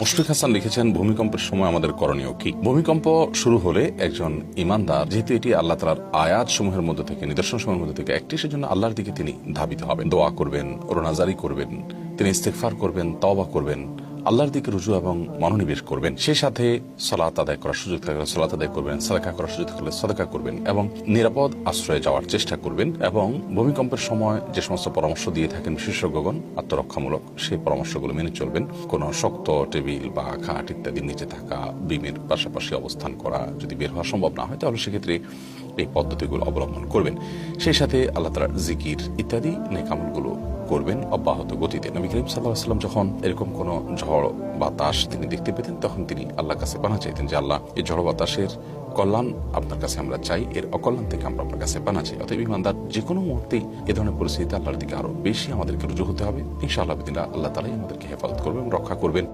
মুশফিক হাসান লিখেছেন, ভূমিকম্পের সময় আমাদের করণীয় কি? ভূমিকম্প শুরু হলে একজন ইমানদার, যেহেতু এটি আল্লাহ তাআলার আয়াত সমূহের মধ্যে থেকে, নিদর্শন সমূহের মধ্যে থেকে একটি, সেজন্য আল্লাহর দিকে তিনি ধাবিত হবেন, দোয়া করবেন, রোনাজারি করবেন, তিনি ইস্তেগফার করবেন, তওবা করবেন, আল্লাহর দিকে রুজু এবং মনোনিবেশ করবেন। সেই সাথে সালাত আদায় করার সুযোগ থাকলে সালাত আদায় করবেন, সাদাকা করার সুযোগ থাকলে সাদাকা করবেন এবং নিরাপদ আশ্রয়ে যাওয়ার চেষ্টা করবেন। এবং ভূমিকম্পের সময় যে সমস্ত পরামর্শ দিয়ে থাকেন বিশেষজ্ঞগণ আত্মরক্ষামূলক, সেই পরামর্শগুলো মেনে চলবেন। কোনো শক্ত টেবিল বা খাট ইত্যাদি নিচে থাকা, বিমের পাশাপাশি অবস্থান করা, যদি বের হওয়া সম্ভব না হয় তাহলে সেক্ষেত্রে এই পদ্ধতিগুলো অবলম্বন করবেন। সেই সাথে আল্লাহ তাআলার জিকির ইত্যাদি নেক আমলগুলো করবেন অব্যাহত গতিতে। নবী করিম সাল্লাল্লাহু আলাইহি ওয়াসাল্লাম যখন এরকম কোন ঝড় বাতাস তিনি দেখতে পেতেন, তখন তিনি আল্লাহর কাছে পানাহ চাইতেন যে, আল্লাহ, এই ঝড় বাতাসের কল্যাণ আপনার কাছে আমরা চাই, এর অকল্যাণ থেকে আমরা আপনার কাছে পানাহ চাই। অতএব ইমানদার যে কোনো মুহূর্তেই এ ধরনের পরিস্থিতিতে আল্লাহর দিকে আরো বেশি আমাদেরকে রুজু হতে হবে। ইনশাআল্লাহ আল্লাহ তাআলাই আমাদেরকে হেফাজত করবেন এবং রক্ষা করবেন।